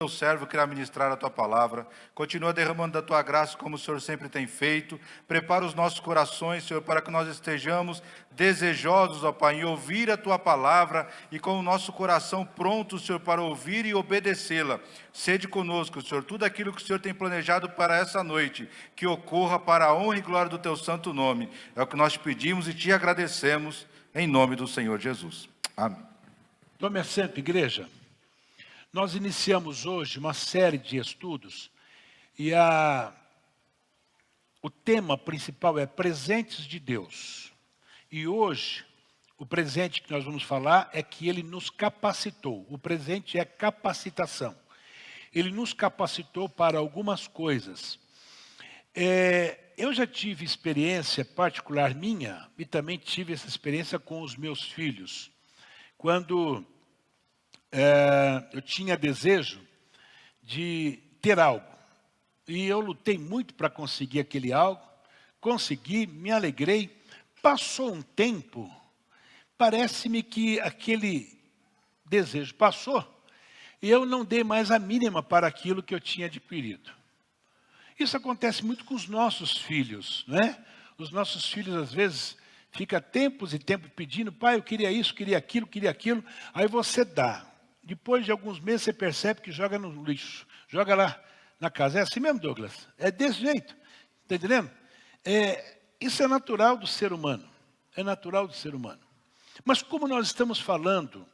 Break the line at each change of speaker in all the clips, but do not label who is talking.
Teu servo que irá ministrar a tua palavra, continua derramando da tua graça como o Senhor sempre tem feito. Prepara os nossos corações, Senhor, para que nós estejamos desejosos, ó Pai, em ouvir a tua palavra e com o nosso coração pronto, Senhor, para ouvir e obedecê-la. Sede conosco, Senhor, tudo aquilo que o Senhor tem planejado para essa noite, que ocorra para a honra e glória do teu santo nome. É o que nós te pedimos e te agradecemos, em nome do Senhor Jesus. Amém.
Tome assento, igreja. Nós iniciamos hoje uma série de estudos e o tema principal é presentes de Deus. E hoje, o presente que nós vamos falar é que Ele nos capacitou. O presente é capacitação. Ele nos capacitou para algumas coisas. Eu já tive experiência particular minha e também tive essa experiência com os meus filhos. Quando eu tinha desejo de ter algo. E eu lutei muito para conseguir aquele algo. Consegui, me alegrei. Passou um tempo, parece-me que aquele desejo passou. E eu não dei mais a mínima para aquilo que eu tinha adquirido. Isso acontece muito com os nossos filhos, né? Os nossos filhos, às vezes, ficam tempos e tempos pedindo, pai, eu queria isso, queria aquilo. Aí você dá. Depois de alguns meses você percebe que joga no lixo. Joga lá na casa. É assim mesmo, Douglas? É desse jeito. Está entendendo? Isso é natural do ser humano. É natural do ser humano. Mas como nós estamos falando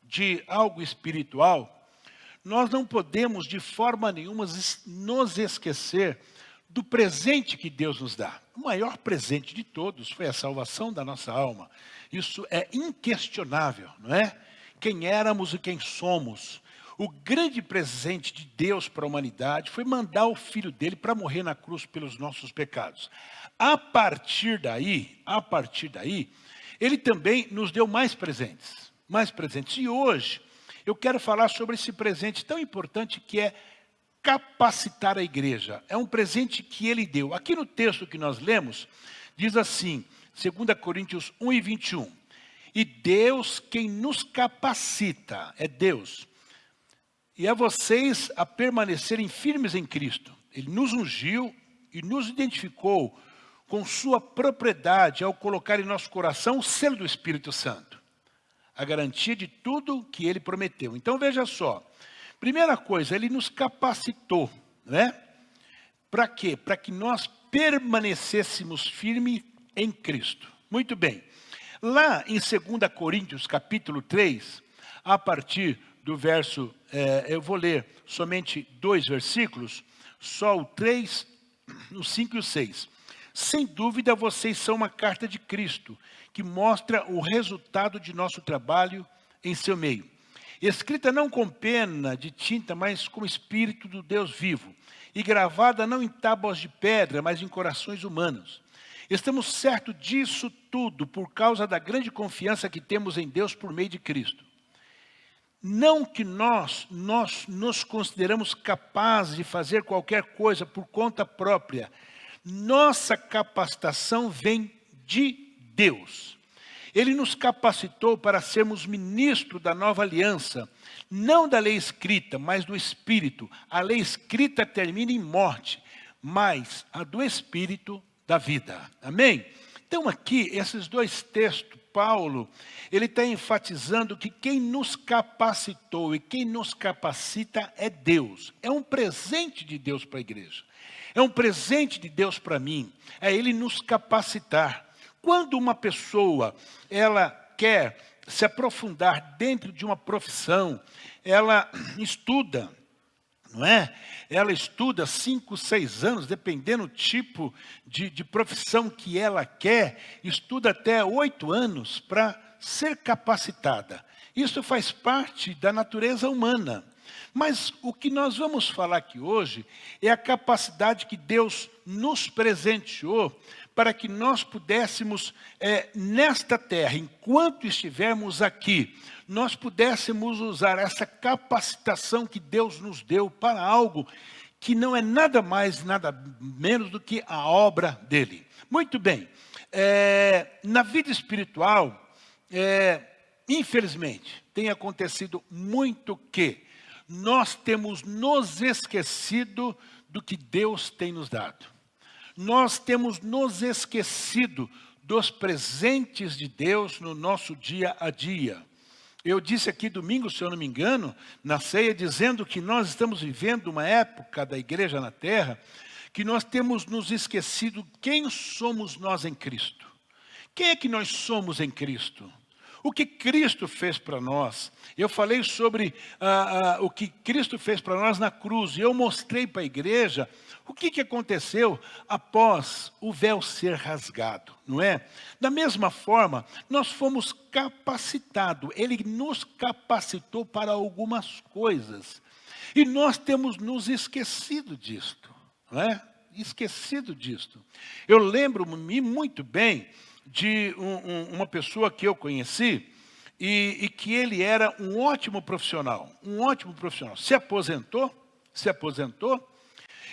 de algo espiritual, nós não podemos de forma nenhuma nos esquecer do presente que Deus nos dá. O maior presente de todos foi a salvação da nossa alma. Isso é inquestionável, não é? Quem éramos e quem somos. O grande presente de Deus para a humanidade foi mandar o Filho dele para morrer na cruz pelos nossos pecados. A partir daí, ele também nos deu mais presentes. E hoje, eu quero falar sobre esse presente tão importante que é capacitar a igreja. É um presente que ele deu. Aqui no texto que nós lemos, diz assim, 2 Coríntios 1:21. E Deus quem nos capacita, é Deus. E a vocês a permanecerem firmes em Cristo. Ele nos ungiu e nos identificou com sua propriedade ao colocar em nosso coração o selo do Espírito Santo. A garantia de tudo que ele prometeu. Então veja só. Primeira coisa, ele nos capacitou, né? Para quê? Para que nós permanecêssemos firmes em Cristo. Muito bem. Lá em 2 Coríntios, capítulo 3, a partir do verso, eu vou ler somente 2 versículos, só o 3, o 5 e o 6. Sem dúvida, vocês são uma carta de Cristo, que mostra o resultado de nosso trabalho em seu meio. Escrita não com pena de tinta, mas com o Espírito do Deus vivo, e gravada não em tábuas de pedra, mas em corações humanos. Estamos certos disso tudo por causa da grande confiança que temos em Deus por meio de Cristo. Não que nós nos consideramos capazes de fazer qualquer coisa por conta própria. Nossa capacitação vem de Deus. Ele nos capacitou para sermos ministros da nova aliança, não da lei escrita, mas do Espírito. A lei escrita termina em morte, mas a do Espírito da vida. Amém? Então aqui, esses dois textos, Paulo, ele está enfatizando que quem nos capacitou e quem nos capacita é Deus. É um presente de Deus para a igreja. É um presente de Deus para mim. É Ele nos capacitar. Quando uma pessoa, ela quer se aprofundar dentro de uma profissão, ela estuda, não é? Ela estuda 5, 6 anos, dependendo do tipo de profissão que ela quer, estuda até 8 anos para ser capacitada. Isso faz parte da natureza humana. Mas o que nós vamos falar aqui hoje é a capacidade que Deus nos presenteou para que nós pudéssemos, nesta terra, enquanto estivermos aqui, nós pudéssemos usar essa capacitação que Deus nos deu para algo que não é nada mais, nada menos do que a obra dele. Muito bem, na vida espiritual, infelizmente, tem acontecido muito que nós temos nos esquecido do que Deus tem nos dado. Nós temos nos esquecido dos presentes de Deus no nosso dia a dia. Eu disse aqui domingo, se eu não me engano, na ceia, dizendo que nós estamos vivendo uma época da igreja na terra, que nós temos nos esquecido quem somos nós em Cristo. Quem é que nós somos em Cristo? O que Cristo fez para nós. Eu falei sobre o que Cristo fez para nós na cruz. E eu mostrei para a igreja o que aconteceu após o véu ser rasgado, não é? Da mesma forma, nós fomos capacitados. Ele nos capacitou para algumas coisas. E nós temos nos esquecido disto, não é? Esquecido disto. Eu lembro-me muito bem de uma pessoa que eu conheci e que ele era um ótimo profissional. Se aposentou,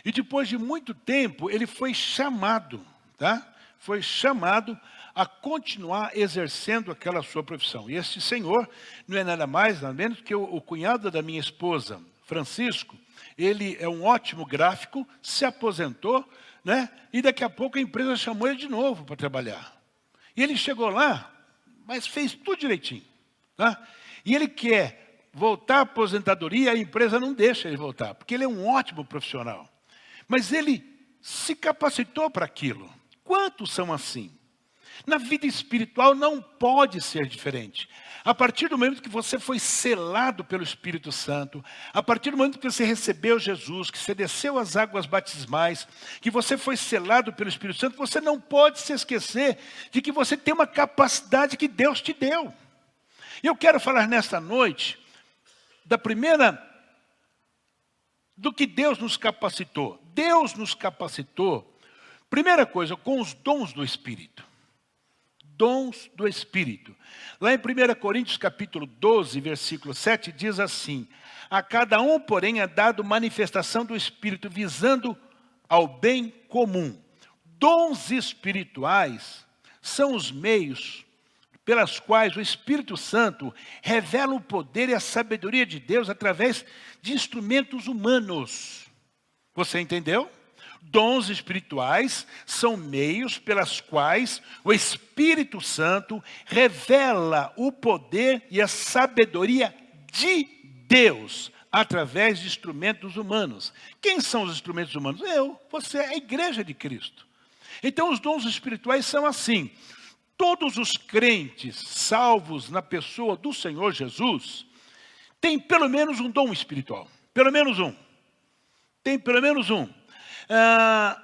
e depois de muito tempo ele foi chamado, tá? Foi chamado a continuar exercendo aquela sua profissão. E esse senhor não é nada mais, nada menos que o cunhado da minha esposa, Francisco. Ele é um ótimo gráfico, se aposentou, né? E daqui a pouco a empresa chamou ele de novo para trabalhar. E ele chegou lá, mas fez tudo direitinho. Tá? E ele quer voltar à aposentadoria, a empresa não deixa ele voltar, porque ele é um ótimo profissional. Mas ele se capacitou para aquilo. Quantos são assim? Na vida espiritual não pode ser diferente. A partir do momento que você foi selado pelo Espírito Santo, a partir do momento que você recebeu Jesus, que você desceu as águas batismais, que você foi selado pelo Espírito Santo, você não pode se esquecer de que você tem uma capacidade que Deus te deu. E eu quero falar nesta noite do que Deus nos capacitou. Deus nos capacitou, primeira coisa, com os dons do Espírito. Dons do Espírito. Lá em 1 Coríntios capítulo 12, versículo 7, diz assim: a cada um, porém, é dado manifestação do Espírito, visando ao bem comum. Dons espirituais são os meios pelas quais o Espírito Santo revela o poder e a sabedoria de Deus através de instrumentos humanos. Você entendeu? Dons espirituais são meios pelas quais o Espírito Santo revela o poder e a sabedoria de Deus através de instrumentos humanos. Quem são os instrumentos humanos? Eu, você, a igreja de Cristo. Então os dons espirituais são assim. Todos os crentes salvos na pessoa do Senhor Jesus têm pelo menos um dom espiritual. Pelo menos um. Tem pelo menos um.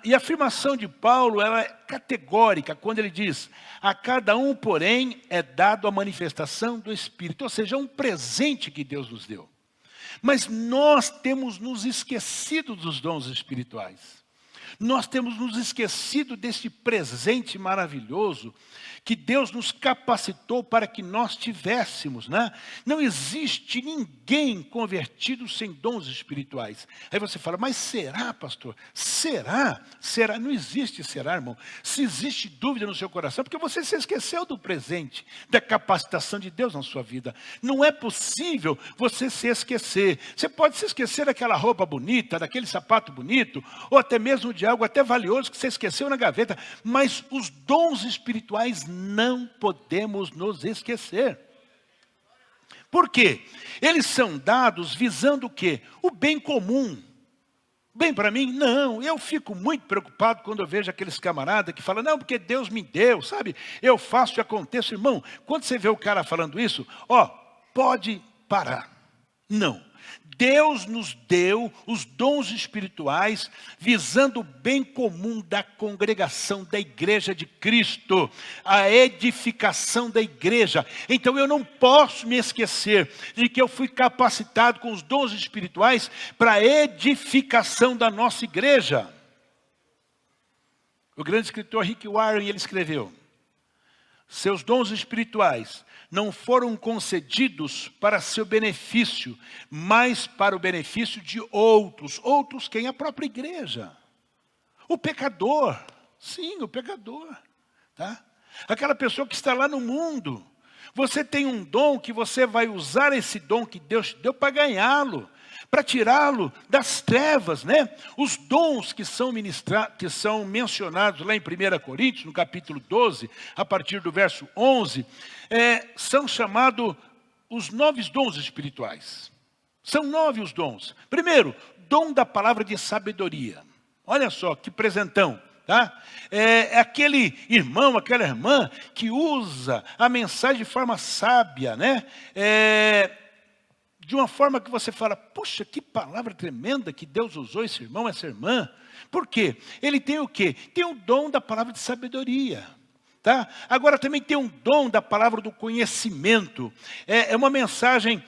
E a afirmação de Paulo ela é categórica quando ele diz: a cada um, porém, é dado a manifestação do Espírito. Ou seja, é um presente que Deus nos deu. Mas nós temos nos esquecido dos dons espirituais. Nós temos nos esquecido desse presente maravilhoso que Deus nos capacitou para que nós tivéssemos, né? Não existe ninguém convertido sem dons espirituais. Aí você fala, mas será, pastor? Será? Será? Não existe será, irmão. Se existe dúvida no seu coração, porque você se esqueceu do presente, da capacitação de Deus na sua vida. Não é possível você se esquecer. Você pode se esquecer daquela roupa bonita, daquele sapato bonito, ou até mesmo de algo até valioso que você esqueceu na gaveta, mas os dons espirituais não podemos nos esquecer. Por quê? Eles são dados visando o quê? O bem comum. Bem para mim? Não, eu fico muito preocupado quando eu vejo aqueles camaradas que falam, não, porque Deus me deu, sabe? Eu faço e aconteço. Irmão, quando você vê o cara falando isso, pode parar. Não. Deus nos deu os dons espirituais visando o bem comum da congregação, da igreja de Cristo, a edificação da igreja. Então eu não posso me esquecer de que eu fui capacitado com os dons espirituais para a edificação da nossa igreja. O grande escritor Rick Warren, ele escreveu, seus dons espirituais não foram concedidos para seu benefício, mas para o benefício de outros. Outros quem? A própria igreja. O pecador. Sim, o pecador. Tá? Aquela pessoa que está lá no mundo. Você tem um dom que você vai usar esse dom que Deus te deu para ganhá-lo. para tirá-lo das trevas, né? Os dons que são mencionados lá em 1 Coríntios, no capítulo 12, a partir do verso 11, são chamados os 9 dons espirituais. São 9 os dons. Primeiro, dom da palavra de sabedoria. Olha só, que presentão. Tá? É aquele irmão, aquela irmã que usa a mensagem de forma sábia, né? De uma forma que você fala, puxa, que palavra tremenda que Deus usou esse irmão, essa irmã. Por quê? Ele tem o quê? Tem o dom da palavra de sabedoria. Tá? Agora também tem um dom da palavra do conhecimento. É uma mensagem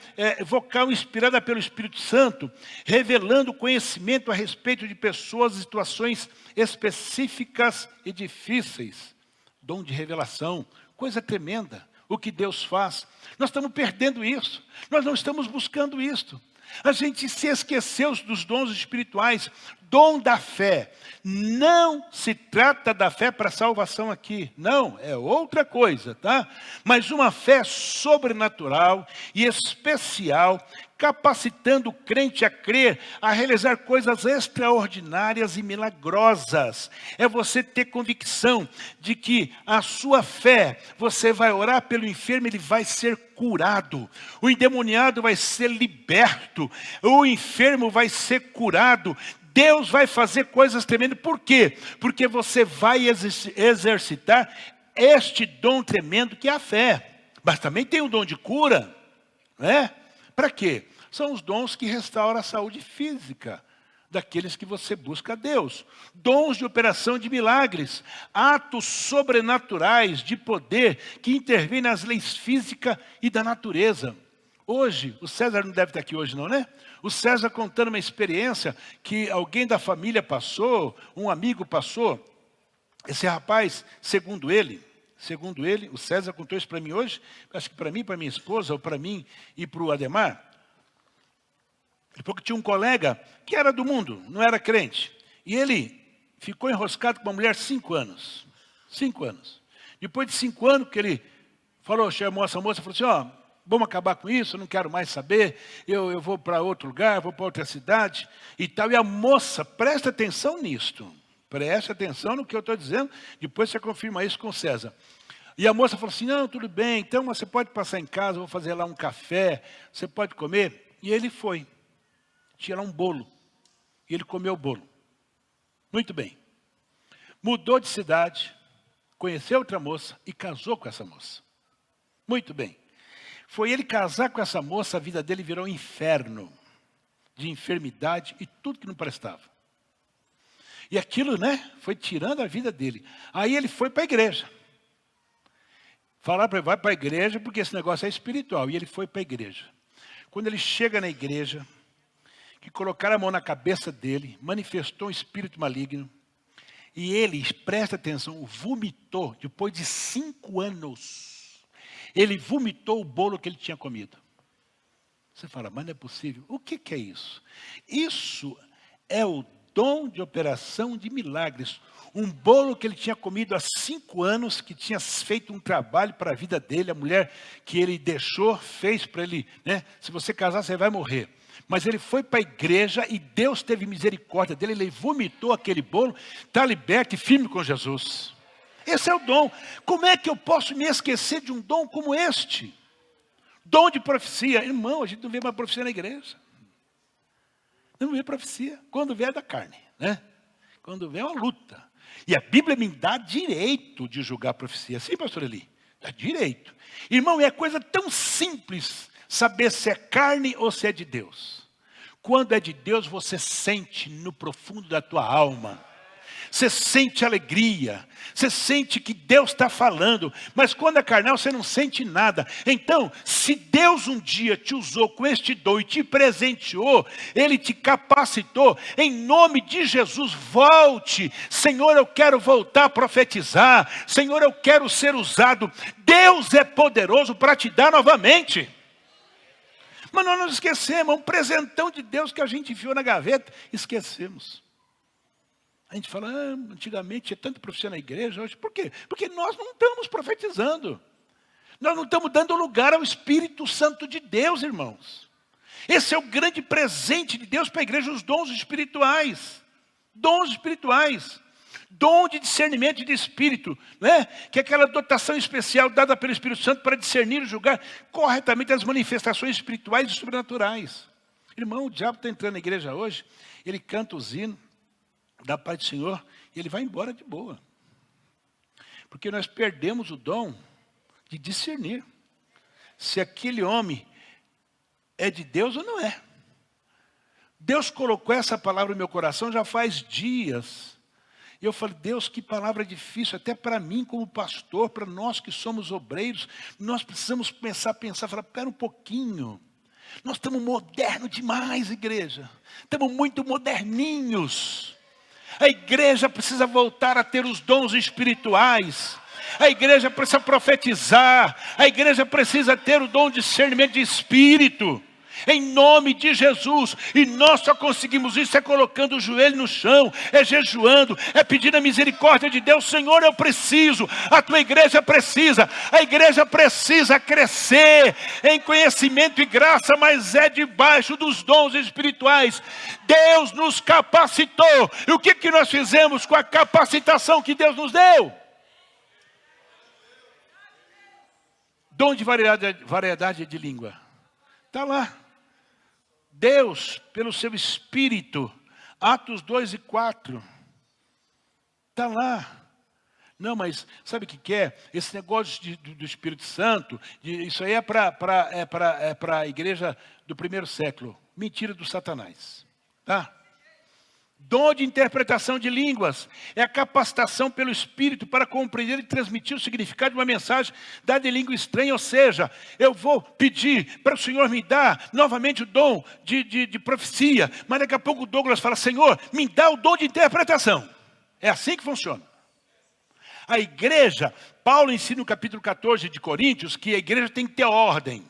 vocal inspirada pelo Espírito Santo, revelando conhecimento a respeito de pessoas e situações específicas e difíceis. Dom de revelação, coisa tremenda. O que Deus faz. Nós estamos perdendo isso. Nós não estamos buscando isso. A gente se esqueceu dos dons espirituais. Dom da fé. Não se trata da fé para salvação aqui. Não, é outra coisa, tá? Mas uma fé sobrenatural e especial, capacitando o crente a crer, a realizar coisas extraordinárias e milagrosas. É você ter convicção de que a sua fé, você vai orar pelo enfermo, ele vai ser curado. O endemoniado vai ser liberto. O enfermo vai ser curado. Deus vai fazer coisas tremendas. Por quê? Porque você vai exercitar este dom tremendo que é a fé. Mas também tem o dom de cura, né? Para quê? São os dons que restauram a saúde física daqueles que você busca a Deus. Dons de operação de milagres, atos sobrenaturais de poder que intervêm nas leis físicas e da natureza. Hoje, o César não deve estar aqui hoje não, né? O César contando uma experiência que alguém da família passou, um amigo passou. Esse rapaz, segundo ele, o César contou isso para mim hoje, acho que para mim, para minha esposa, ou para mim e para o Ademar. Porque tinha um colega que era do mundo, não era crente. E ele ficou enroscado com uma mulher 5 anos. 5 anos. Depois de 5 anos que ele falou, chamou essa moça e falou assim, ó, vamos acabar com isso, eu não quero mais saber, eu vou para outro lugar, vou para outra cidade e tal. E a moça, presta atenção nisto. Preste atenção no que eu estou dizendo, depois você confirma isso com o César. E a moça falou assim, não, tudo bem, então você pode passar em casa, vou fazer lá um café, você pode comer. E ele foi. Tinha lá um bolo. E ele comeu o bolo. Muito bem. Mudou de cidade, conheceu outra moça e casou com essa moça. Muito bem. Foi ele casar com essa moça, a vida dele virou um inferno de enfermidade e tudo que não prestava. E aquilo, né, foi tirando a vida dele. Aí ele foi para a igreja. Falaram para ele, vai para a igreja, porque esse negócio é espiritual. E ele foi para a igreja. Quando ele chega na igreja, que colocaram a mão na cabeça dele, manifestou um espírito maligno. E ele, presta atenção, vomitou, depois de 5 anos. Ele vomitou o bolo que ele tinha comido. Você fala, mas não é possível. O que é isso? Isso é o dom de operação de milagres. Um bolo que ele tinha comido há 5 anos, que tinha feito um trabalho para a vida dele. A mulher que ele deixou, fez para ele, né? Se você casar, você vai morrer. Mas ele foi para a igreja e Deus teve misericórdia dele. Ele vomitou aquele bolo, está liberto e firme com Jesus. Esse é o dom. Como é que eu posso me esquecer de um dom como este? Dom de profecia. Irmão, a gente não vê mais profecia na igreja. Não vê profecia. Quando vê é da carne, né? Quando vê é uma luta. E a Bíblia me dá direito de julgar a profecia. Sim, pastor Eli? Dá direito. Irmão, é coisa tão simples saber se é carne ou se é de Deus. Quando é de Deus, você sente no profundo da tua alma. Você sente alegria, você sente que Deus está falando, mas quando é carnal você não sente nada. Então, se Deus um dia te usou com este dom e te presenteou, Ele te capacitou, em nome de Jesus, volte. Senhor, eu quero voltar a profetizar. Senhor, eu quero ser usado. Deus é poderoso para te dar novamente. Mas nós não esquecemos, é um presentão de Deus que a gente enfiou na gaveta, esquecemos. A gente fala, antigamente tinha tanta profecia na igreja, hoje, por quê? Porque nós não estamos profetizando. Nós não estamos dando lugar ao Espírito Santo de Deus, irmãos. Esse é o grande presente de Deus para a igreja, os dons espirituais. Dons espirituais. Dom de discernimento de espírito, né? Que é aquela dotação especial dada pelo Espírito Santo para discernir e julgar corretamente as manifestações espirituais e sobrenaturais. Irmão, o diabo está entrando na igreja hoje, ele canta os hinos da paz do Senhor e ele vai embora de boa. Porque nós perdemos o dom de discernir se aquele homem é de Deus ou não é. Deus colocou essa palavra no meu coração já faz dias. E eu falei, Deus, que palavra difícil, até para mim como pastor, para nós que somos obreiros, nós precisamos pensar, falar, pera um pouquinho. Nós estamos modernos demais, igreja. Estamos muito moderninhos. A igreja precisa voltar a ter os dons espirituais. A igreja precisa profetizar. A igreja precisa ter o dom de discernimento de espírito. Em nome de Jesus. E nós só conseguimos isso colocando o joelho no chão, jejuando, pedindo a misericórdia de Deus. Senhor, eu preciso, a tua igreja precisa, a igreja precisa crescer em conhecimento e graça, mas debaixo dos dons espirituais. Deus nos capacitou. E o que nós fizemos com a capacitação que Deus nos deu? Dom de variedade de língua. Está lá. Deus, pelo seu Espírito, Atos 2 e 4, está lá. Não, mas sabe o que é? Esse negócio do Espírito Santo, isso aí é para a igreja do primeiro século. Mentira do Satanás. Tá? Dom de interpretação de línguas é a capacitação pelo Espírito para compreender e transmitir o significado de uma mensagem dada em língua estranha. Ou seja, eu vou pedir para o Senhor me dar novamente o dom de profecia, mas daqui a pouco o Douglas fala, Senhor, me dá o dom de interpretação. É assim que funciona. A igreja, Paulo ensina no capítulo 14 de Coríntios que a igreja tem que ter ordem.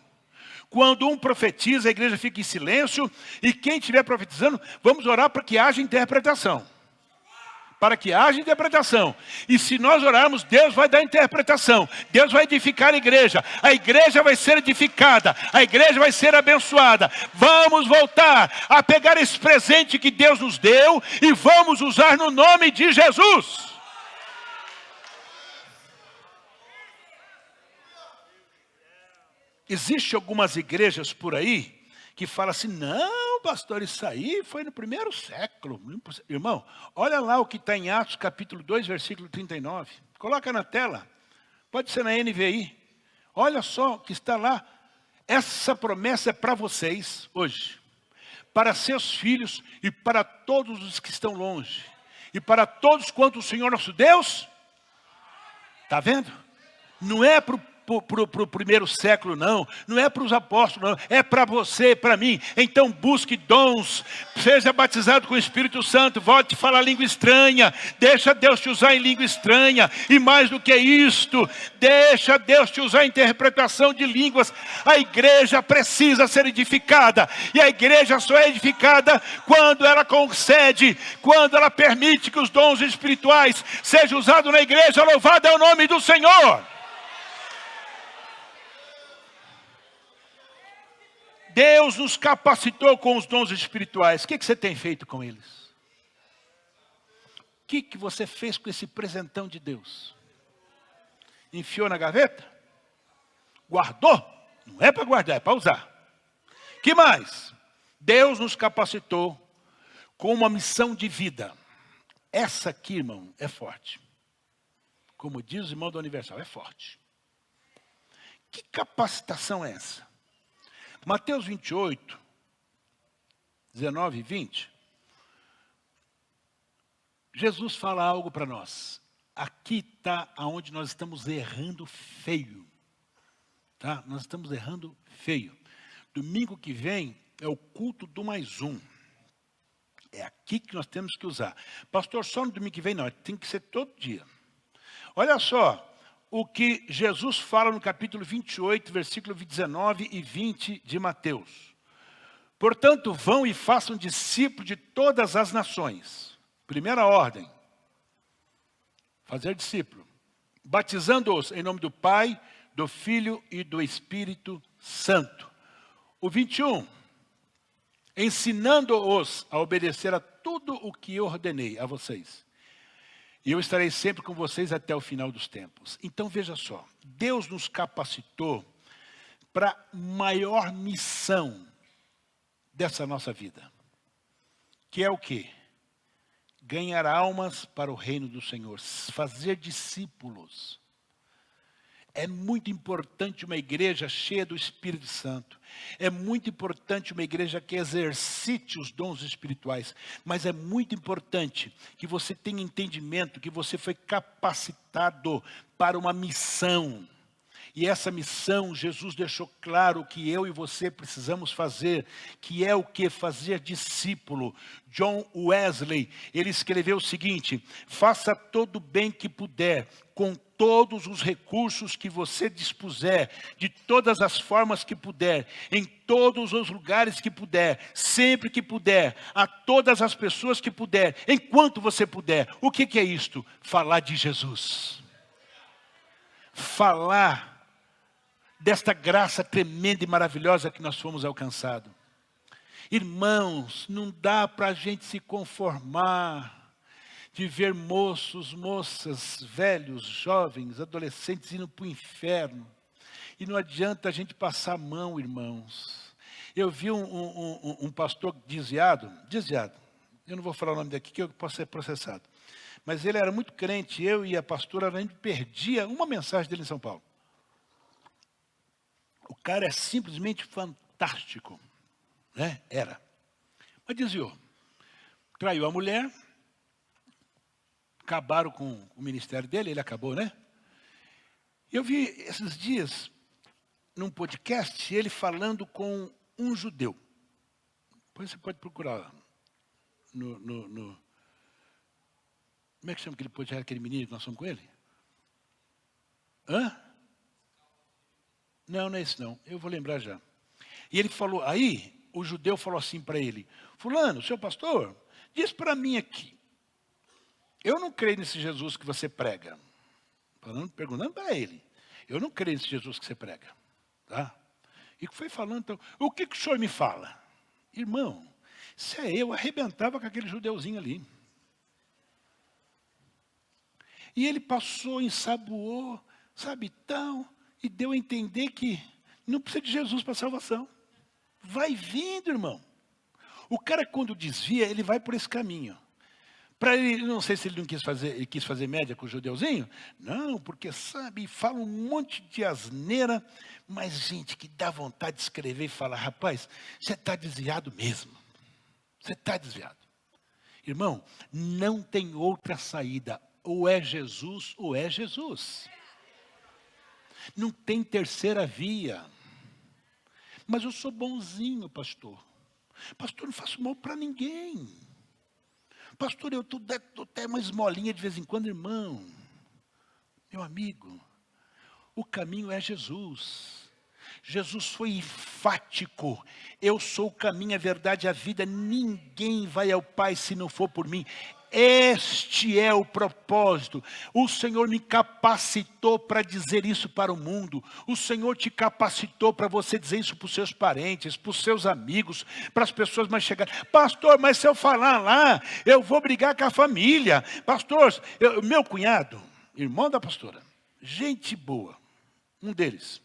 Quando um profetiza, a igreja fica em silêncio, e quem estiver profetizando, vamos orar para que haja interpretação. Para que haja interpretação. E se nós orarmos, Deus vai dar interpretação. Deus vai edificar a igreja vai ser edificada, a igreja vai ser abençoada. Vamos voltar a pegar esse presente que Deus nos deu e vamos usar no nome de Jesus. Existem algumas igrejas por aí que falam assim, não, pastor, isso aí foi no primeiro século. Irmão, olha lá o que está em Atos capítulo 2, versículo 39. Coloca na tela. Pode ser na NVI. Olha só o que está lá. Essa promessa é para vocês hoje. Para seus filhos e para todos os que estão longe. E para todos quanto o Senhor nosso Deus. Está vendo? Não é para o primeiro século, não é para os apóstolos, não, é para você, para mim. Então busque dons, seja batizado com o Espírito Santo, volte a falar língua estranha, deixa Deus te usar em língua estranha, e mais do que isto, deixa Deus te usar em interpretação de línguas. A igreja precisa ser edificada, e a igreja só é edificada quando ela concede, quando ela permite que os dons espirituais sejam usados na igreja. Louvado é o nome do Senhor. Deus nos capacitou com os dons espirituais. O que você tem feito com eles? O que você fez com esse presentão de Deus? Enfiou na gaveta? Guardou? Não é para guardar, é para usar. Que mais? Deus nos capacitou com uma missão de vida. Essa aqui, irmão, é forte. Como diz o irmão do Universal, é forte. Que capacitação é essa? Mateus 28, 19 e 20, Jesus fala algo para nós. Aqui está onde nós estamos errando feio. Tá? Nós estamos errando feio. Domingo que vem é o culto do mais um. É aqui que nós temos que usar. Pastor, só no domingo que vem não, tem que ser todo dia. Olha só. O que Jesus fala no capítulo 28, versículo 19 e 20 de Mateus. Portanto, vão e façam discípulos de todas as nações. Primeira ordem. Fazer discípulo. Batizando-os em nome do Pai, do Filho e do Espírito Santo. O 21. ensinando-os a obedecer a tudo o que eu ordenei a vocês. E eu estarei sempre com vocês até o final dos tempos. Então veja só, Deus nos capacitou para a maior missão dessa nossa vida. Que é o quê? Ganhar almas para o reino do Senhor, fazer discípulos. É muito importante uma igreja cheia do Espírito Santo. É muito importante uma igreja que exercite os dons espirituais. Mas é muito importante que você tenha entendimento que você foi capacitado para uma missão. E essa missão, Jesus deixou claro que eu e você precisamos fazer, que é o que? Fazer discípulo. John Wesley, ele escreveu o seguinte: faça todo o bem que puder, com todos os recursos que você dispuser, de todas as formas que puder, em todos os lugares que puder, sempre que puder, a todas as pessoas que puder, enquanto você puder. O que é isto? Falar de Jesus. Falar desta graça tremenda e maravilhosa que nós fomos alcançados. Irmãos, não dá para a gente se conformar de ver moços, moças, velhos, jovens, adolescentes indo para o inferno. E não adianta a gente passar a mão, irmãos. Eu vi um pastor desviado, eu não vou falar o nome daqui que eu posso ser processado. Mas ele era muito crente, eu e a pastora, a gente perdia uma mensagem dele em São Paulo. O cara é simplesmente fantástico, né? Era. Mas desviou. Traiu a mulher, acabaram com o ministério dele, ele acabou, né? Eu vi esses dias, num podcast, ele falando com um judeu. Depois você pode procurar no como é que chama aquele podcast, aquele menino que nós somos com ele? Hã? Não, não é esse não. Eu vou lembrar já. E ele falou, aí o judeu falou assim para ele: fulano, seu pastor, diz para mim aqui. Eu não creio nesse Jesus que você prega. Perguntando para ele. Eu não creio nesse Jesus que você prega. Tá? E foi falando, então, o que o senhor me fala? Irmão, se é eu arrebentava com aquele judeuzinho ali. E ele passou, ensaboou, sabe, tão... E deu a entender que não precisa de Jesus para salvação. Vai vindo, irmão. O cara, quando desvia, ele vai por esse caminho. Para ele, não sei se ele quis fazer média com o judeuzinho. Não, porque, sabe, fala um monte de asneira. Mas, gente, que dá vontade de escrever e falar: rapaz, você está desviado mesmo. Você está desviado. Irmão, não tem outra saída. Ou é Jesus, ou é Jesus. Não tem terceira via. Mas eu sou bonzinho, pastor. Pastor, não faço mal para ninguém. Pastor, eu dou até uma esmolinha de vez em quando, irmão. Meu amigo, o caminho é Jesus. Jesus foi enfático. Eu sou o caminho, a verdade e a vida. Ninguém vai ao Pai se não for por mim. Este é o propósito. O Senhor me capacitou para dizer isso para o mundo. O Senhor te capacitou para você dizer isso para os seus parentes, para os seus amigos, para as pessoas mais chegadas. Pastor, mas se eu falar lá, eu vou brigar com a família. Pastor, meu cunhado, irmão da pastora, gente boa, um deles.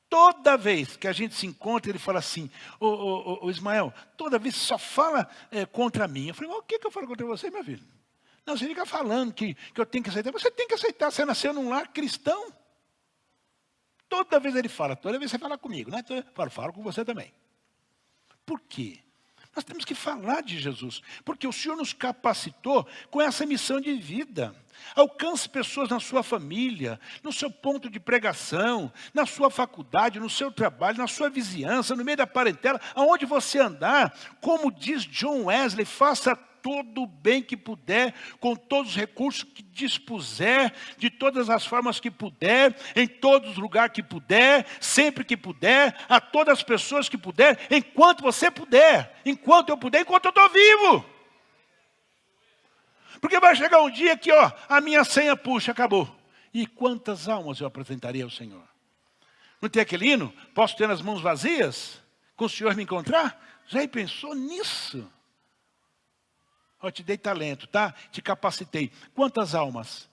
Toda vez que a gente se encontra, ele fala assim: ô Ismael, toda vez só fala contra mim. Eu falei: mas o que eu falo contra você, meu filho? Não, você fica falando que eu tenho que aceitar. Você tem que aceitar, você nasceu num lar cristão. Toda vez ele fala, toda vez você fala comigo, né? Eu falo com você também. Por quê? Nós temos que falar de Jesus, porque o Senhor nos capacitou com essa missão de vida. Alcance pessoas na sua família, no seu ponto de pregação, na sua faculdade, no seu trabalho, na sua vizinhança, no meio da parentela, aonde você andar. Como diz John Wesley, faça todo o bem que puder, com todos os recursos que dispuser, de todas as formas que puder, em todos os lugares que puder, sempre que puder, a todas as pessoas que puder, enquanto você puder, enquanto eu puder, enquanto eu estou vivo. Porque vai chegar um dia que, a minha senha puxa, acabou. E quantas almas eu apresentarei ao Senhor? Não tem aquele hino? Posso ter as mãos vazias? Com o Senhor me encontrar? Já pensou nisso? Eu te dei talento, tá? Te capacitei. Quantas almas?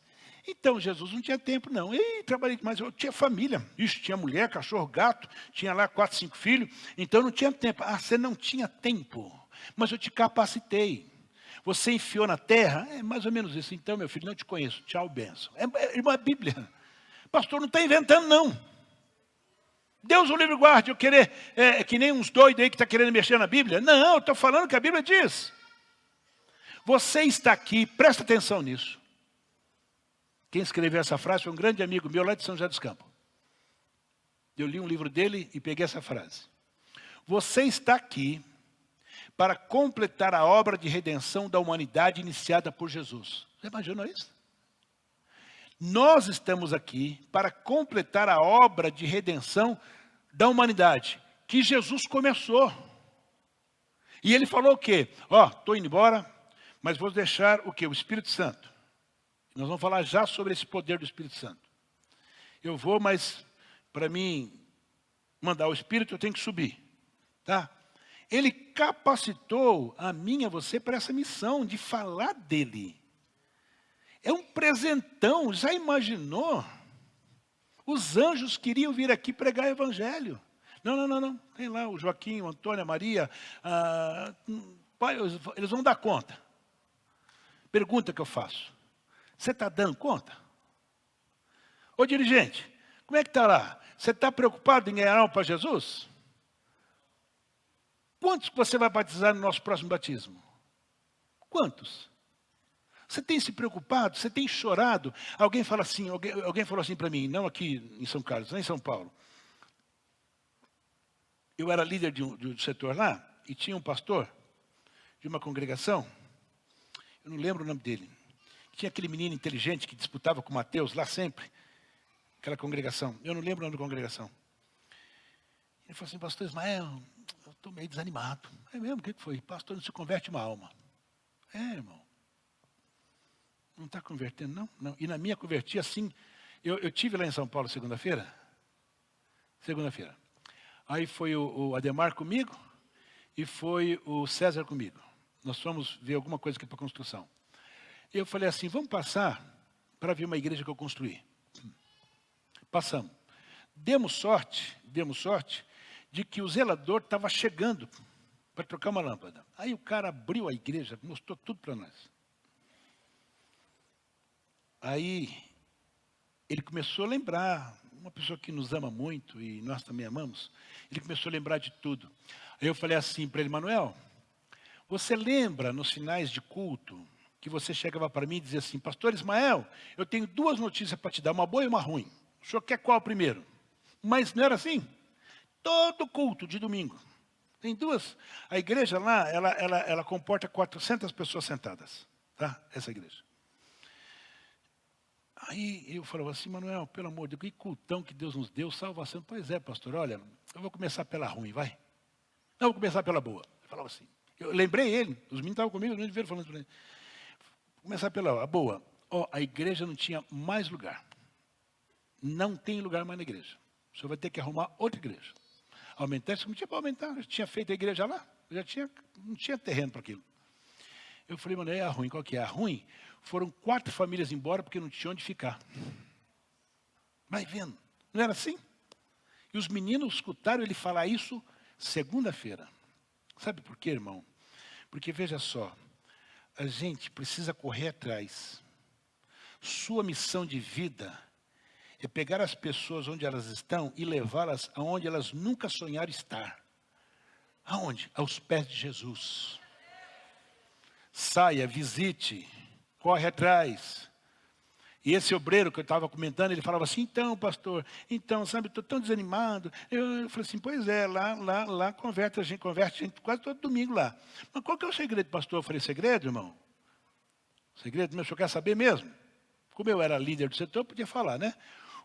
Então, Jesus não tinha tempo, não. Trabalhei demais. Eu tinha família. Ixi, tinha mulher, cachorro, gato. Tinha lá 4, 5 filhos. Então, não tinha tempo. Ah, você não tinha tempo. Mas eu te capacitei. Você enfiou na terra? É mais ou menos isso. Então, meu filho, não te conheço. Tchau, benção. É uma Bíblia. Pastor, não está inventando, não. Deus o livre guarde eu querer, que nem uns doidos aí que estão querendo mexer na Bíblia. Não, eu estou falando que a Bíblia diz. Você está aqui, presta atenção nisso. Quem escreveu essa frase foi um grande amigo meu lá de São José dos Campos. Eu li um livro dele e peguei essa frase. Você está aqui para completar a obra de redenção da humanidade iniciada por Jesus. Você imaginou isso? Nós estamos aqui para completar a obra de redenção da humanidade, que Jesus começou. E ele falou o quê? Estou indo embora, mas vou deixar o quê? O Espírito Santo. Nós vamos falar já sobre esse poder do Espírito Santo. Eu vou, mas para mim mandar o Espírito eu tenho que subir. Tá? Ele capacitou a mim e a você para essa missão de falar dele. É um presentão, já imaginou? Os anjos queriam vir aqui pregar o evangelho. Não. Tem lá o Joaquim, o Antônio, a Maria. Pai, eles vão dar conta. Pergunta que eu faço. Você está dando conta? Ô dirigente, como é que está lá? Você está preocupado em ganhar alma para Jesus? Quantos você vai batizar no nosso próximo batismo? Quantos? Você tem se preocupado? Você tem chorado? Alguém falou assim para mim, não aqui em São Carlos, nem em São Paulo. Eu era líder de um setor lá, e tinha um pastor de uma congregação, eu não lembro o nome dele. Tinha aquele menino inteligente que disputava com Mateus lá sempre, aquela congregação. Eu não lembro o nome da congregação. Ele falou assim, pastor Ismael, eu estou meio desanimado. É mesmo? O que foi? Pastor, não se converte uma alma. É, irmão. Não está convertendo, não? Não. E na minha converti assim, eu tive lá em São Paulo segunda-feira. Aí foi o Ademar comigo e foi o César comigo. Nós fomos ver alguma coisa aqui para construção. E eu falei assim, vamos passar para ver uma igreja que eu construí. Passamos. Demos sorte de que o zelador estava chegando para trocar uma lâmpada. Aí o cara abriu a igreja, mostrou tudo para nós. Aí ele começou a lembrar, uma pessoa que nos ama muito e nós também amamos, ele começou a lembrar de tudo. Aí eu falei assim para ele, Manuel, você lembra nos finais de culto que você chegava para mim e dizia assim, pastor Ismael, eu tenho 2 notícias para te dar, uma boa e uma ruim. O senhor quer qual primeiro? Mas não era assim? Todo culto de domingo. Tem 2. A igreja lá, ela comporta 400 pessoas sentadas. Tá? Essa igreja. Aí eu falava assim, Manuel, pelo amor de Deus, que cultão que Deus nos deu, salvação. Pois é, pastor, olha, eu vou começar pela ruim, vai. Não, eu vou começar pela boa. Eu falava assim. Eu lembrei ele, os meninos estavam comigo, os meninos viram falando para ele. Vou começar pela boa. A igreja não tinha mais lugar. Não tem lugar mais na igreja. O senhor vai ter que arrumar outra igreja. Aumentar, isso não tinha para aumentar, eu tinha feito a igreja lá, não tinha terreno para aquilo. Eu falei, mano, é a ruim, qual que é? A ruim? Foram 4 famílias embora porque não tinha onde ficar. Vai vendo, não era assim? E os meninos escutaram ele falar isso segunda-feira. Sabe por quê, irmão? Porque veja só, a gente precisa correr atrás. Sua missão de vida é pegar as pessoas onde elas estão e levá-las aonde elas nunca sonharam estar. Aonde? Aos pés de Jesus. Saia, visite, corre atrás. E esse obreiro que eu estava comentando, ele falava assim, então, pastor, sabe, estou tão desanimado. Eu falei assim, pois é, lá converte a gente quase todo domingo lá. Mas qual que é o segredo, pastor? Eu falei, segredo, irmão? Segredo, meu, o senhor quer saber mesmo? Como eu era líder do setor, eu podia falar, né?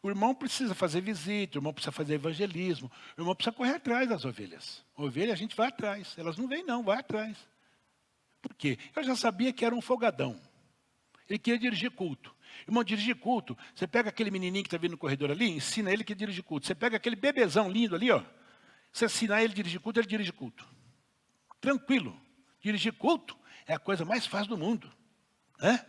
O irmão precisa fazer visita, o irmão precisa fazer evangelismo, o irmão precisa correr atrás das ovelhas. Ovelha a gente vai atrás, elas não vêm não, vai atrás. Por quê? Eu já sabia que era um folgadão. Ele queria dirigir culto. Irmão, dirigir culto, você pega aquele menininho que está vindo no corredor ali, ensina ele que dirige culto. Você pega aquele bebezão lindo ali, ó, você ensinar ele a dirigir culto, ele dirige culto. tranquilo. Dirigir culto é a coisa mais fácil do mundo, né?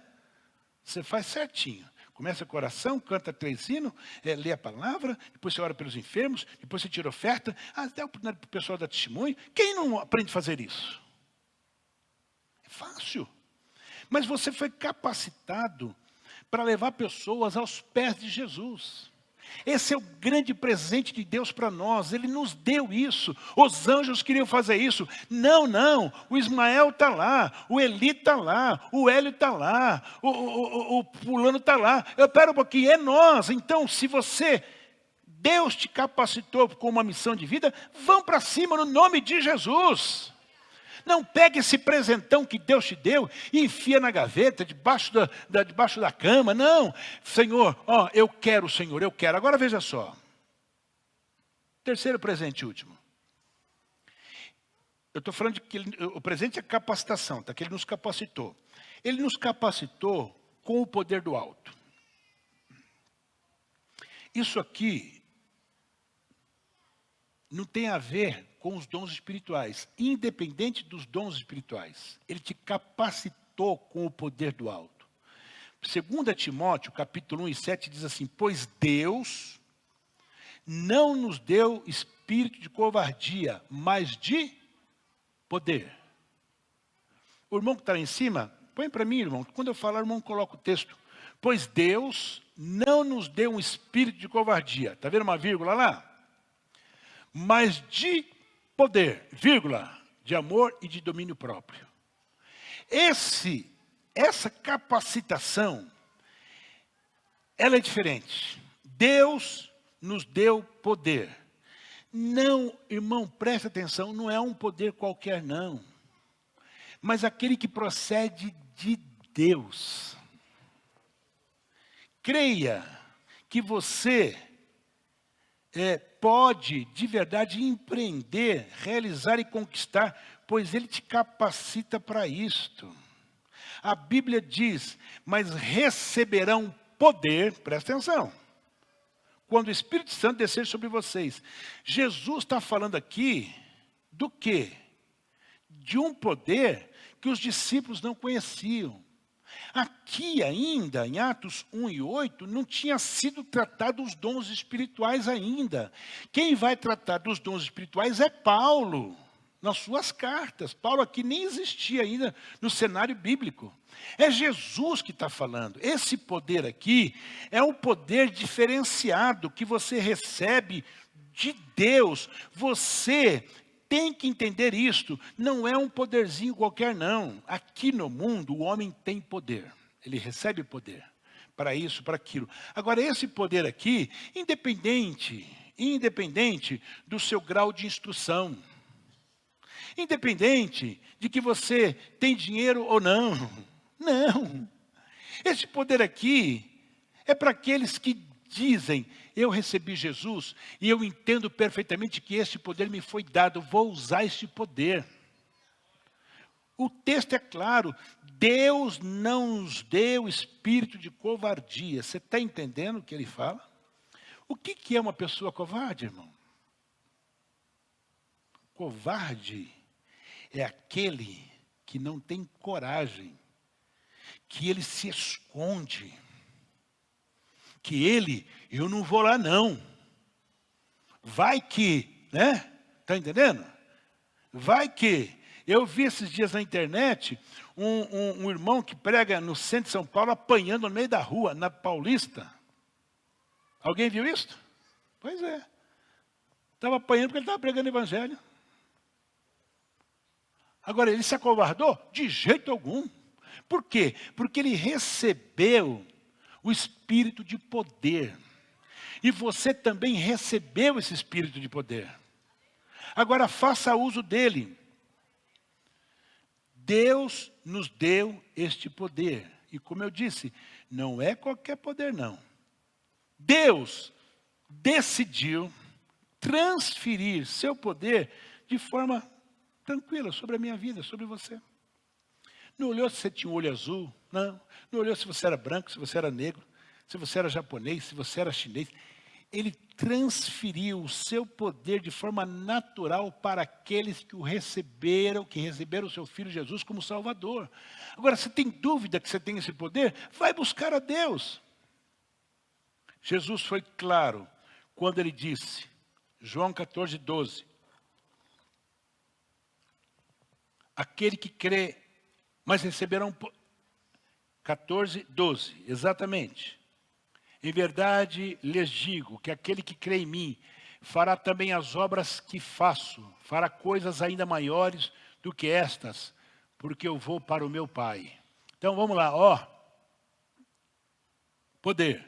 Você faz certinho. Começa com oração, canta 3 hinos, lê a palavra, depois você ora pelos enfermos, depois você tira oferta, dá oportunidade para o pessoal dar testemunho. Quem não aprende a fazer isso? É fácil. Mas você foi capacitado para levar pessoas aos pés de Jesus. Esse é o grande presente de Deus para nós. Ele nos deu isso. Os anjos queriam fazer isso. Não. O Ismael está lá. O Eli está lá. O Hélio está lá. O fulano está lá. Espera um pouquinho, é nós. Então, se Deus te capacitou com uma missão de vida, vão para cima no nome de Jesus. Não pegue esse presentão que Deus te deu e enfia na gaveta, debaixo da cama. Não, Senhor, eu quero, Senhor, eu quero. Agora veja só. Terceiro presente último. Eu estou falando de que o presente é capacitação, tá? Que Ele nos capacitou. Ele nos capacitou com o poder do alto. Isso aqui não tem a ver com os dons espirituais. Independente dos dons espirituais, Ele te capacitou com o poder do alto. 2 Timóteo, capítulo 1:7, diz assim: pois Deus não nos deu espírito de covardia, mas de poder. O irmão que está lá em cima, põe para mim, irmão. Quando eu falar, o irmão coloca o texto. Pois Deus não nos deu um espírito de covardia. Está vendo uma vírgula lá? Mas de poder, vírgula, de amor e de domínio próprio. Essa capacitação, ela é diferente. Deus nos deu poder. Não, irmão, preste atenção, não é um poder qualquer não. Mas aquele que procede de Deus. Creia que você pode, de verdade, empreender, realizar e conquistar, pois Ele te capacita para isto. A Bíblia diz, mas receberão poder, presta atenção, quando o Espírito Santo descer sobre vocês. Jesus está falando aqui do quê? De um poder que os discípulos não conheciam. Aqui ainda, em Atos 1:8, não tinha sido tratado os dons espirituais ainda. Quem vai tratar dos dons espirituais é Paulo, nas suas cartas. Paulo aqui nem existia ainda no cenário bíblico. É Jesus que está falando. Esse poder aqui é um poder diferenciado que você recebe de Deus. Você tem que entender isto, não é um poderzinho qualquer não. Aqui no mundo o homem tem poder, ele recebe poder para isso, para aquilo. Agora esse poder aqui, independente do seu grau de instrução, independente de que você tem dinheiro ou não, esse poder aqui é para aqueles que dizem, eu recebi Jesus e eu entendo perfeitamente que este poder me foi dado, vou usar este poder. O texto é claro, Deus não nos deu espírito de covardia. Você está entendendo o que ele fala? O que é uma pessoa covarde, irmão? Covarde é aquele que não tem coragem, que ele se esconde. Que eu não vou lá não. Vai que, né? Está entendendo? Vai que. Eu vi esses dias na internet um irmão que prega no centro de São Paulo apanhando no meio da rua, na Paulista. Alguém viu isso? Pois é. Estava apanhando porque ele estava pregando o evangelho. Agora, ele se acovardou? De jeito algum. Por quê? Porque ele recebeu o espírito de poder. E você também recebeu esse espírito de poder. Agora faça uso dele. Deus nos deu este poder. E como eu disse, não é qualquer poder não. Deus decidiu transferir seu poder de forma tranquila sobre a minha vida, sobre você. Não olhou se você tinha um olho azul, não olhou se você era branco, se você era negro, se você era japonês, se você era chinês. Ele transferiu o seu poder de forma natural para aqueles que receberam o seu Filho Jesus como Salvador. Agora, se tem dúvida que você tem esse poder, vai buscar a Deus. Jesus foi claro quando ele disse, João 14, 12, aquele que crê, mas receberão... 14, 12, exatamente. Em verdade lhes digo que aquele que crê em mim fará também as obras que faço, fará coisas ainda maiores do que estas, porque eu vou para o meu Pai. Então vamos lá, poder.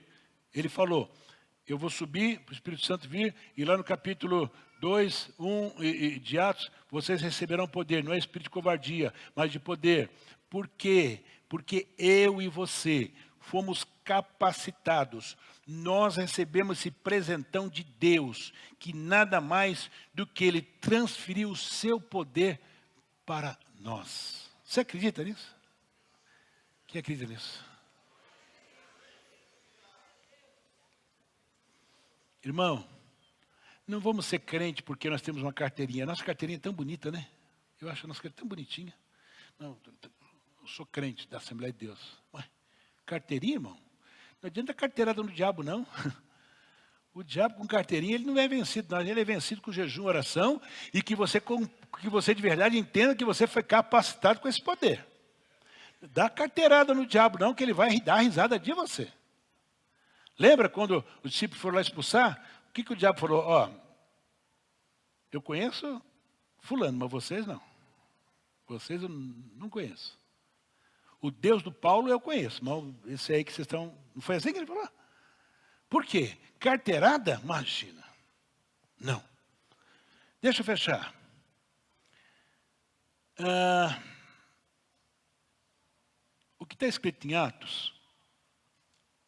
Ele falou, eu vou subir, para o Espírito Santo vir, e lá no capítulo 2, 1 de Atos, vocês receberão poder, não é espírito de covardia, mas de poder. Por quê? Porque eu e você fomos capacitados, nós recebemos esse presentão de Deus, que nada mais do que Ele transferiu o seu poder para nós. Você acredita nisso? Quem acredita nisso? Irmão, não vamos ser crente porque nós temos uma carteirinha. Nossa carteirinha é tão bonita, né? Eu acho a nossa carteirinha tão bonitinha. Não, eu sou crente da Assembleia de Deus. Ué, carteirinha, irmão? Não adianta carteirada no diabo, não. O diabo com carteirinha, ele não é vencido, não. Ele é vencido com jejum, oração, e que você de verdade entenda que você foi capacitado com esse poder. Dá carteirada no diabo, não, que ele vai dar risada de você. Lembra quando os discípulos foram lá expulsar? O que o diabo falou? Eu conheço fulano, mas vocês não. Vocês eu não conheço. O Deus do Paulo eu conheço, mas esse aí que vocês estão... Não foi assim que ele falou? Por quê? Carteirada? Imagina. Não. Deixa eu fechar. O que está escrito em Atos,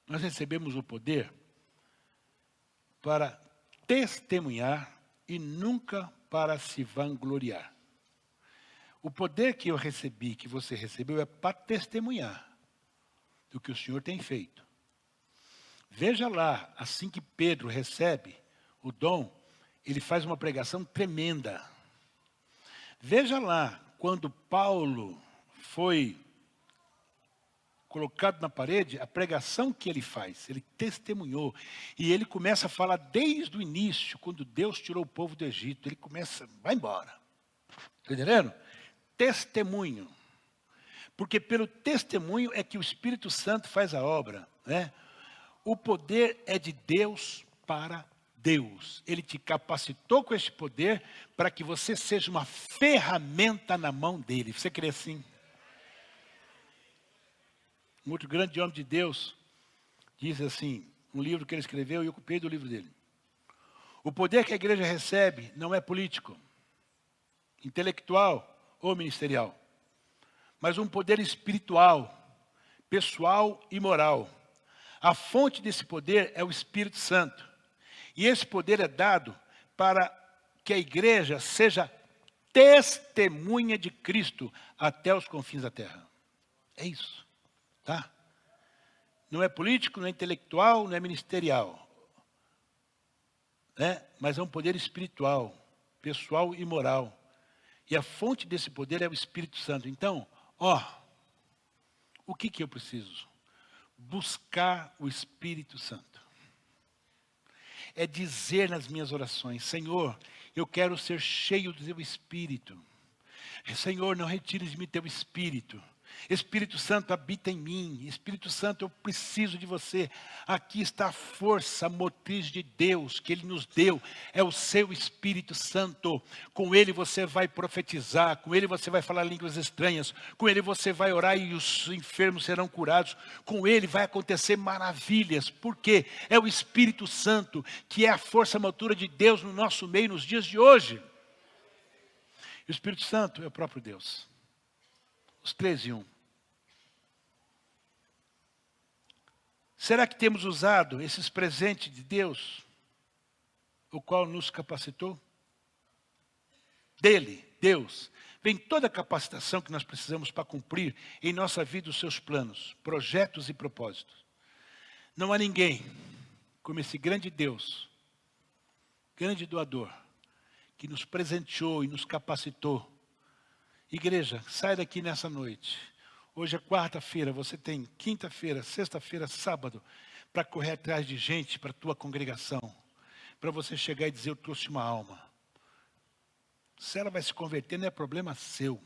nós recebemos o poder para testemunhar e nunca para se vangloriar. O poder que eu recebi, que você recebeu, é para testemunhar do que o Senhor tem feito. Veja lá, assim que Pedro recebe o dom, ele faz uma pregação tremenda. Veja lá, quando Paulo foi colocado na parede, a pregação que ele faz, ele testemunhou. E ele começa a falar desde o início, quando Deus tirou o povo do Egito. Ele começa, vai embora. Está entendendo? Testemunho. Porque pelo testemunho é que o Espírito Santo faz a obra, né? O poder é de Deus para Deus. Ele te capacitou com este poder para que você seja uma ferramenta na mão dele. Você crê assim? Um outro grande homem de Deus diz assim, um livro que ele escreveu, e eu copiei do livro dele. O poder que a igreja recebe não é político, intelectual ou ministerial, mas um poder espiritual, pessoal e moral. A fonte desse poder é o Espírito Santo. E esse poder é dado para que a igreja seja testemunha de Cristo até os confins da terra. É isso. Tá? Não é político, não é intelectual, não é ministerial. Né? Mas é um poder espiritual, pessoal e moral. E a fonte desse poder é o Espírito Santo. Então, o que eu preciso? Buscar o Espírito Santo. É dizer nas minhas orações, Senhor, eu quero ser cheio do teu Espírito. Senhor, não retires de mim teu Espírito. Espírito Santo habita em mim. Espírito Santo, eu preciso de você. Aqui está a força motriz de Deus que Ele nos deu. É o seu Espírito Santo. Com Ele você vai profetizar. Com Ele você vai falar línguas estranhas. Com Ele você vai orar e os enfermos serão curados. Com Ele vai acontecer maravilhas. Por quê? É o Espírito Santo que é a força motora de Deus no nosso meio nos dias de hoje. E o Espírito Santo é o próprio Deus. Os 3 em 1. Será que temos usado esses presentes de Deus, o qual nos capacitou? Dele, Deus, vem toda a capacitação que nós precisamos para cumprir em nossa vida os seus planos, projetos e propósitos. Não há ninguém como esse grande Deus, grande doador, que nos presenteou e nos capacitou. Igreja, sai daqui nessa noite. Hoje é quarta-feira, você tem quinta-feira, sexta-feira, sábado, para correr atrás de gente para a tua congregação, para você chegar e dizer, eu trouxe uma alma. Se ela vai se converter, não é problema seu.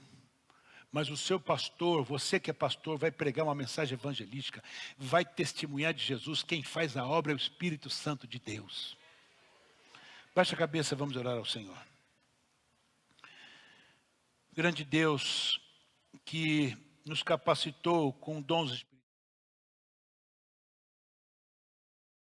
Mas o seu pastor, você que é pastor, vai pregar uma mensagem evangelística, vai testemunhar de Jesus. Quem faz a obra é o Espírito Santo de Deus. Baixa a cabeça, vamos orar ao Senhor. Grande Deus, que nos capacitou com dons espirituais.